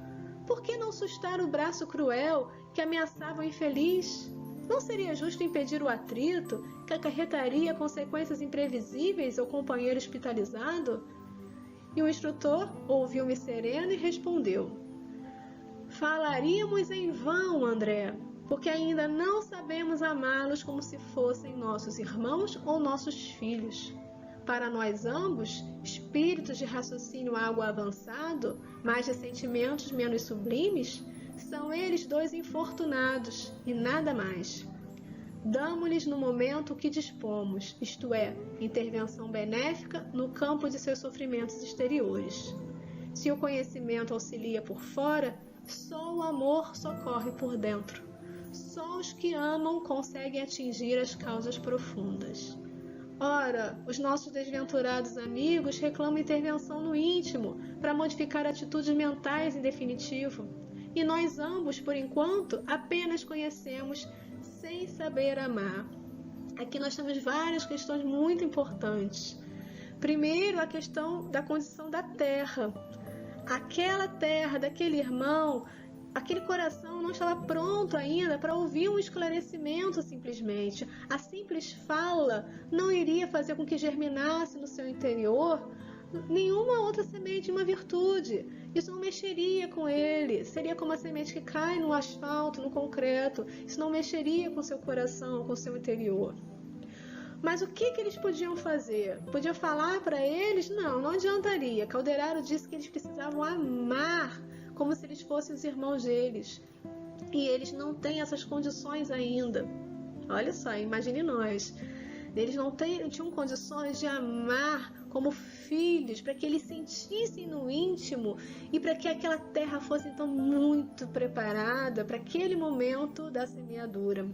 Por que não sustar o braço cruel que ameaçava o infeliz? Não seria justo impedir o atrito que acarretaria consequências imprevisíveis ao companheiro hospitalizado? E o instrutor ouviu-me sereno e respondeu: falaríamos em vão, André, porque ainda não sabemos amá-los como se fossem nossos irmãos ou nossos filhos. Para nós ambos, espíritos de raciocínio algo avançado, mas de sentimentos menos sublimes, são eles dois infortunados e nada mais. Damo-lhes no momento o que dispomos, isto é, intervenção benéfica no campo de seus sofrimentos exteriores. Se o conhecimento auxilia por fora, só o amor socorre por dentro. Só os que amam conseguem atingir as causas profundas. Ora, os nossos desventurados amigos reclamam intervenção no íntimo para modificar atitudes mentais em definitivo. E nós ambos, por enquanto, apenas conhecemos sem saber amar. Aqui nós temos várias questões muito importantes. Primeiro, a questão da condição da terra. Aquela terra daquele irmão, aquele coração não estava pronto ainda para ouvir um esclarecimento simplesmente. A simples fala não iria fazer com que germinasse no seu interior nenhuma outra semente de uma virtude. Isso não mexeria com ele. Seria como a semente que cai no asfalto, no concreto. Isso não mexeria com seu coração, com seu interior. Mas o que eles podiam fazer? Podia falar para eles? Não adiantaria. Calderaro disse que eles precisavam amar como se eles fossem os irmãos deles. E eles não têm essas condições ainda. Olha só, imagine nós. Eles não tinham condições de amar como filhos, para que eles sentissem no íntimo e para que aquela terra fosse então muito preparada para aquele momento da semeadura.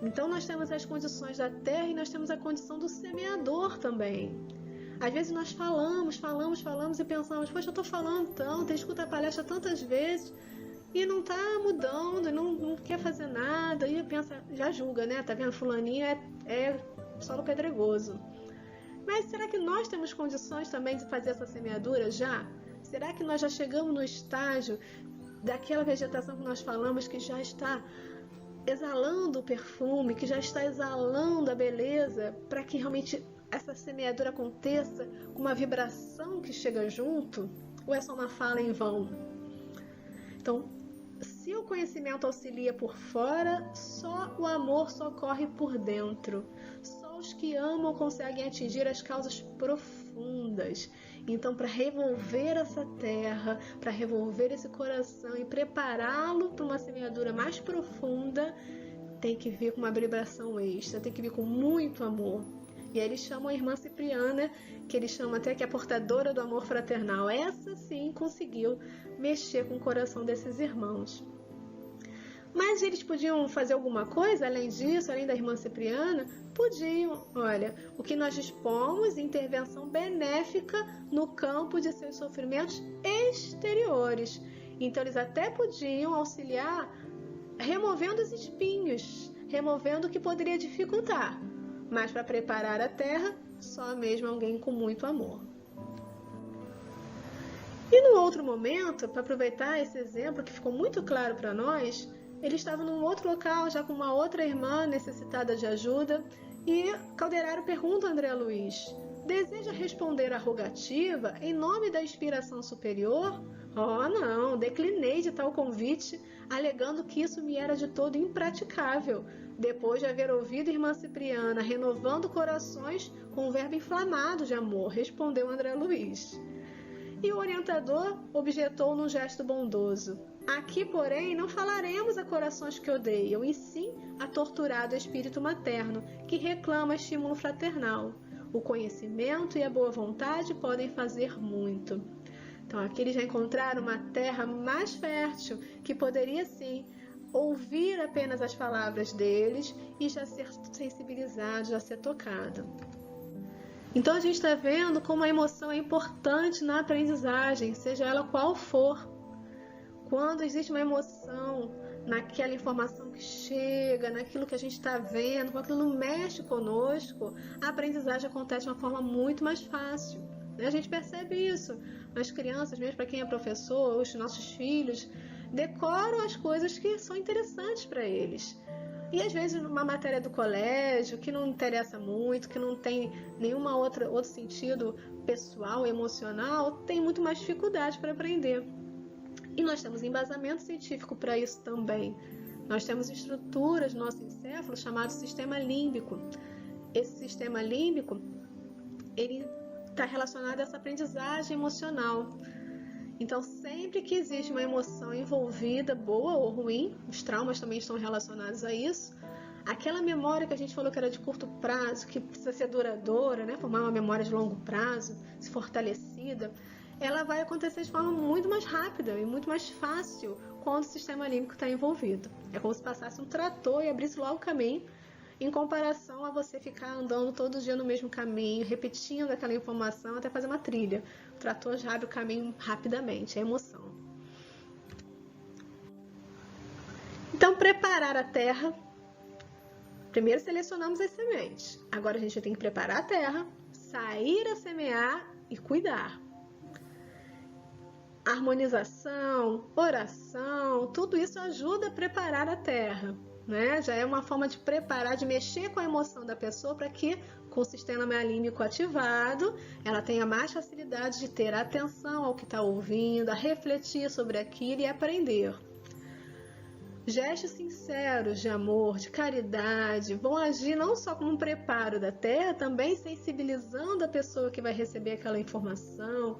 Então nós temos as condições da terra e nós temos a condição do semeador também. Às vezes nós falamos e pensamos, poxa, eu estou falando tanto, escuta a palestra tantas vezes e não está mudando, não quer fazer nada, e pensa, já julga, né? Tá vendo, fulaninho é solo pedregoso. Mas será que nós temos condições também de fazer essa semeadura já? Será que nós já chegamos no estágio daquela vegetação que nós falamos que já está exalando o perfume, que já está exalando a beleza, para que realmente essa semeadura aconteça com uma vibração que chega junto? Ou é só uma fala em vão? Então, se o conhecimento auxilia por fora, só o amor socorre por dentro. Só os que amam conseguem atingir as causas profundas. Então, para revolver essa terra, para revolver esse coração e prepará-lo para uma semeadura mais profunda, tem que vir com uma vibração extra, tem que vir com muito amor. E aí eles chamam a irmã Cipriana, que eles chamam até que a portadora do amor fraternal. Essa sim conseguiu mexer com o coração desses irmãos. Mas eles podiam fazer alguma coisa além disso, além da irmã Cipriana? Podiam. Olha, o que nós dispomos, intervenção benéfica no campo de seus sofrimentos exteriores. Então eles até podiam auxiliar removendo os espinhos, removendo o que poderia dificultar. Mas para preparar a terra, só mesmo alguém com muito amor. E no outro momento, para aproveitar esse exemplo que ficou muito claro para nós, ele estava num outro local, já com uma outra irmã necessitada de ajuda, e Calderaro pergunta a André Luiz: deseja responder à rogativa em nome da inspiração superior? Oh, não, declinei de tal convite, alegando que isso me era de todo impraticável, depois de haver ouvido a irmã Cipriana renovando corações com um verbo inflamado de amor, respondeu André Luiz. E o orientador objetou num gesto bondoso: aqui, porém, não falaremos a corações que odeiam, e sim a torturado espírito materno, que reclama estímulo fraternal. O conhecimento e a boa vontade podem fazer muito. Então, aqui eles já encontraram uma terra mais fértil, que poderia, sim, ouvir apenas as palavras deles e já ser sensibilizado, já ser tocado. Então, a gente está vendo como a emoção é importante na aprendizagem, seja ela qual for. Quando existe uma emoção naquela informação que chega, naquilo que a gente está vendo, quando aquilo mexe conosco, a aprendizagem acontece de uma forma muito mais fácil. A gente percebe isso. As crianças, mesmo para quem é professor, os nossos filhos, decoram as coisas que são interessantes para eles. E às vezes uma matéria do colégio que não interessa muito, que não tem nenhuma outro sentido pessoal, emocional, tem muito mais dificuldade para aprender. E nós temos embasamento científico para isso também. Nós temos estruturas no nosso encéfalo chamado sistema límbico. Esse sistema límbico, ele está relacionado a essa aprendizagem emocional. Então, sempre que existe uma emoção envolvida, boa ou ruim, os traumas também estão relacionados a isso, aquela memória que a gente falou que era de curto prazo, que precisa ser duradoura, né? Formar uma memória de longo prazo, se fortalecida, ela vai acontecer de forma muito mais rápida e muito mais fácil quando o sistema límbico está envolvido. É como se passasse um trator e abrisse logo o caminho em comparação a você ficar andando todo dia no mesmo caminho, repetindo aquela informação até fazer uma trilha. O trator já abre o caminho rapidamente, é emoção. Então, preparar a terra. Primeiro selecionamos as sementes. Agora a gente tem que preparar a terra, sair a semear e cuidar. Harmonização, oração, tudo isso ajuda a preparar a terra, né? Já é uma forma de preparar, de mexer com a emoção da pessoa para que, com o sistema límbico ativado, ela tenha mais facilidade de ter atenção ao que está ouvindo, a refletir sobre aquilo e aprender. Gestos sinceros de amor, de caridade, vão agir não só como um preparo da terra, também sensibilizando a pessoa que vai receber aquela informação,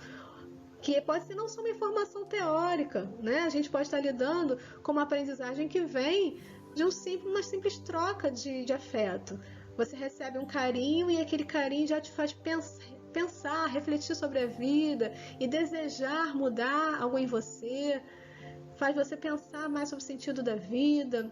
que pode ser não só uma informação teórica, né? A gente pode estar lidando com uma aprendizagem que vem de uma simples troca de afeto. Você recebe um carinho e aquele carinho já te faz pensar, refletir sobre a vida e desejar mudar algo em você, faz você pensar mais sobre o sentido da vida,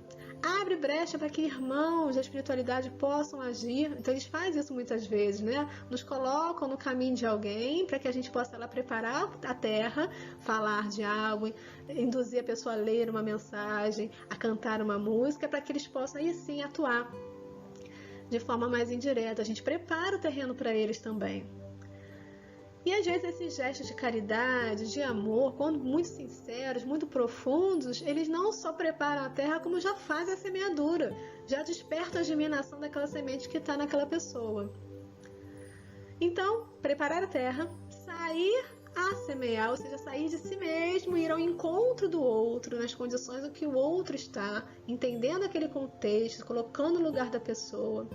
abre brecha para que irmãos da espiritualidade possam agir. Então eles fazem isso muitas vezes, né? Nos colocam no caminho de alguém para que a gente possa lá preparar a terra, falar de algo, induzir a pessoa a ler uma mensagem, a cantar uma música, para que eles possam aí sim atuar de forma mais indireta. A gente prepara o terreno para eles também. E às vezes esses gestos de caridade, de amor, quando muito sinceros, muito profundos, eles não só preparam a terra, como já fazem a semeadura, já despertam a germinação daquela semente que está naquela pessoa. Então, preparar a terra, sair a semear, ou seja, sair de si mesmo, ir ao encontro do outro, nas condições em que o outro está, entendendo aquele contexto, colocando no lugar da pessoa.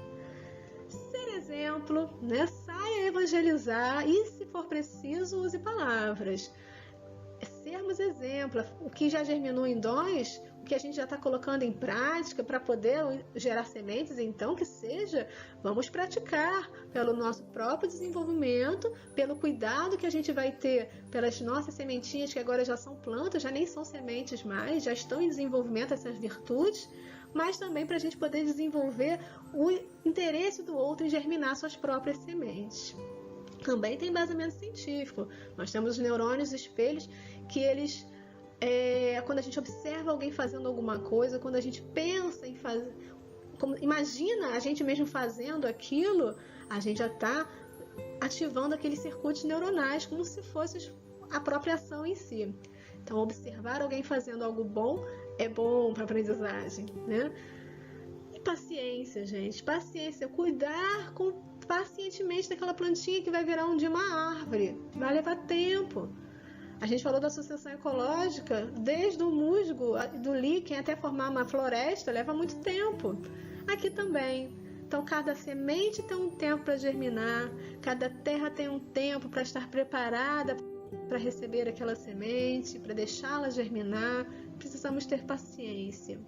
Ser exemplo, né? Saia a evangelizar e, se for preciso, use palavras. Sermos exemplo, o que já germinou em nós, o que a gente já está colocando em prática para poder gerar sementes, então que seja, vamos praticar pelo nosso próprio desenvolvimento, pelo cuidado que a gente vai ter pelas nossas sementinhas, que agora já são plantas, já nem são sementes mais, já estão em desenvolvimento essas virtudes, mas também para a gente poder desenvolver o interesse do outro em germinar suas próprias sementes. Também tem embasamento científico. Nós temos os neurônios espelhos que eles, quando a gente observa alguém fazendo alguma coisa, quando a gente pensa em fazer, imagina a gente mesmo fazendo aquilo, a gente já está ativando aqueles circuitos neuronais como se fosse a própria ação em si. Então, observar alguém fazendo algo bom é bom para a aprendizagem, né? E paciência, gente. Paciência. Cuidar pacientemente daquela plantinha que vai virar um dia uma árvore. Vai levar tempo. A gente falou da associação ecológica. Desde o musgo, do líquen até formar uma floresta, leva muito tempo. Aqui também. Então, cada semente tem um tempo para germinar. Cada terra tem um tempo para estar preparada para receber aquela semente, para deixá-la germinar. Precisamos ter paciência.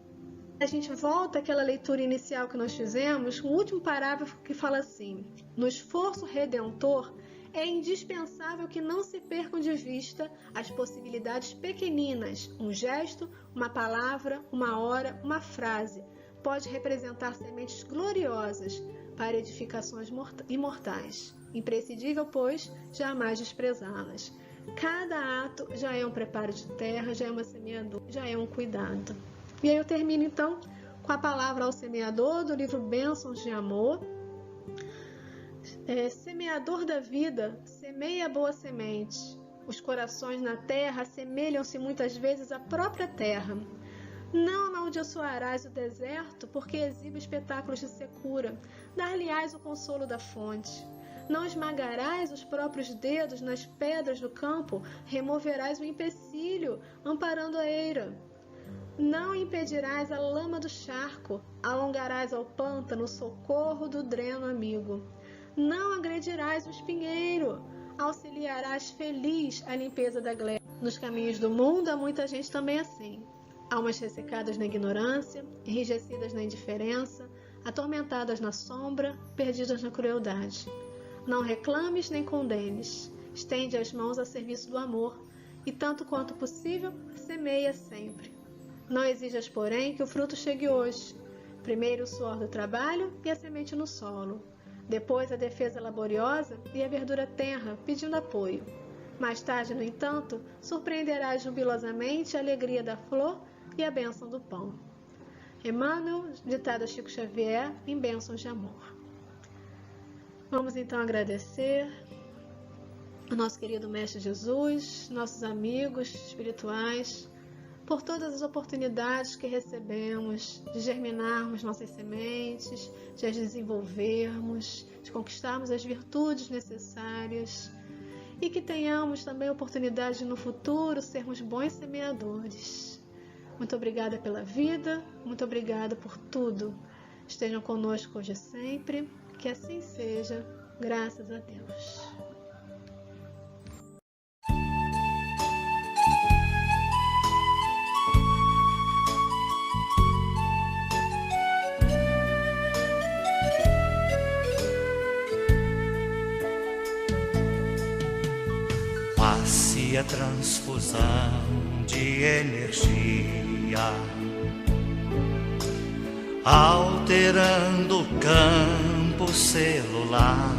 A gente volta àquela leitura inicial que nós fizemos, o último parágrafo que fala assim: no esforço redentor, é indispensável que não se percam de vista as possibilidades pequeninas. Um gesto, uma palavra, uma hora, uma frase pode representar sementes gloriosas para edificações imortais. Imprescindível, pois, jamais desprezá-las. Cada ato já é um preparo de terra, já é uma semeadura, já é um cuidado. E aí eu termino então com a palavra ao semeador do livro Bênçãos de Amor. Semeador da vida, semeia boa semente. Os corações na terra assemelham-se muitas vezes à própria terra. Não amaldiçoarás o deserto, porque exibe espetáculos de secura. Dar-lhe-ás o consolo da fonte. Não esmagarás os próprios dedos nas pedras do campo, removerás o empecilho, amparando a eira. Não impedirás a lama do charco, alongarás ao pântano o socorro do dreno amigo. Não agredirás o espinheiro, auxiliarás feliz a limpeza da gleba. Nos caminhos do mundo há muita gente também assim. Almas ressecadas na ignorância, enrijecidas na indiferença, atormentadas na sombra, perdidas na crueldade. Não reclames nem condenes, estende as mãos a serviço do amor, e tanto quanto possível, semeia sempre. Não exijas, porém, que o fruto chegue hoje. Primeiro o suor do trabalho e a semente no solo. Depois a defesa laboriosa e a verdura tenra, pedindo apoio. Mais tarde, no entanto, surpreenderá jubilosamente a alegria da flor e a bênção do pão. Emmanuel, ditado a Chico Xavier, em bênçãos de amor. Vamos então agradecer ao nosso querido Mestre Jesus, nossos amigos espirituais, por todas as oportunidades que recebemos de germinarmos nossas sementes, de as desenvolvermos, de conquistarmos as virtudes necessárias e que tenhamos também a oportunidade de no futuro sermos bons semeadores. Muito obrigada pela vida, muito obrigada por tudo. Estejam conosco hoje e sempre, que assim seja, graças a Deus. Passe a transfusão de energia, alterando o campo celular.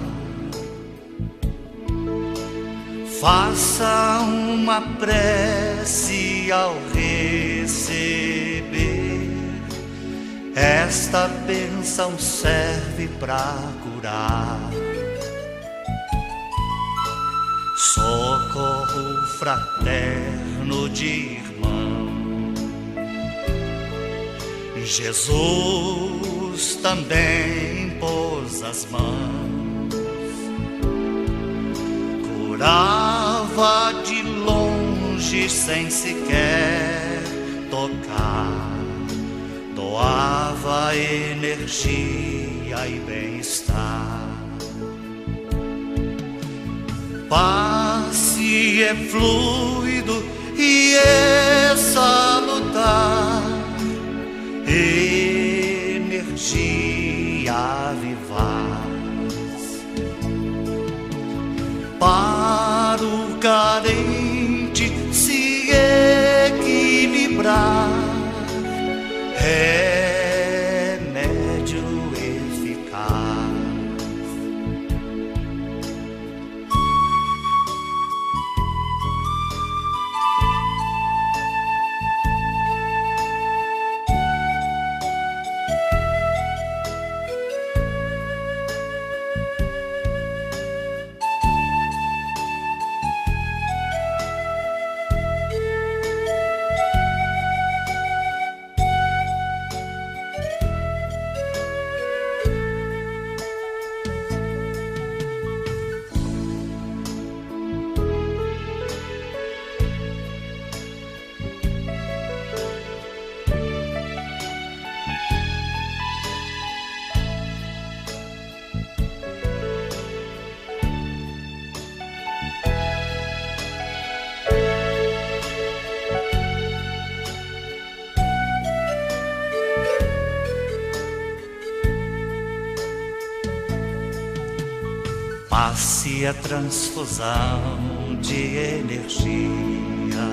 Faça uma prece ao receber. Esta bênção serve para curar. Socorro fraterno de irmão. Jesus também pôs as mãos, curava de longe sem sequer tocar, doava energia e bem-estar. Passe é fluido e é salutar, energia vivaz. Para o carente se equilibrar, remédio eficaz. Passe a transfusão de energia,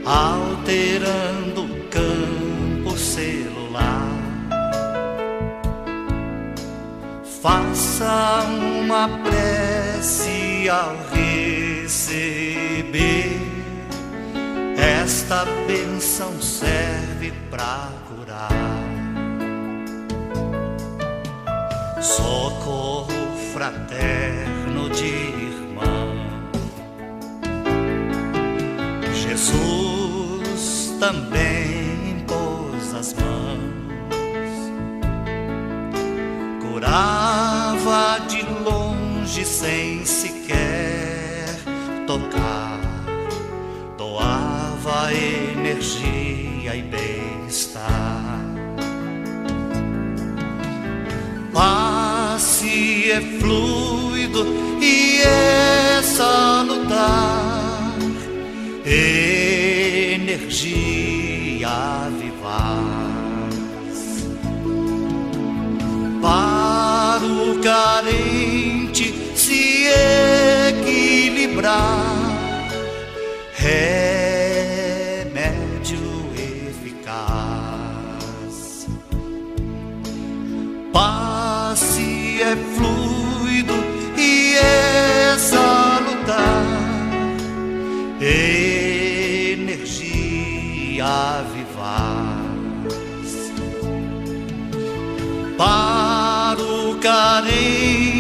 alterando o campo celular. Faça uma prece ao receber. Esta bênção serve para curar. Socorro fraterno de irmão. Jesus também pôs as mãos, curava de longe sem sequer tocar, doava energia e bem-estar. Passe é fluido e é salutar, energia vivaz. Para o carente se equilibrar, remédio eficaz. é fluido e é salutar, energia vivaz para o carente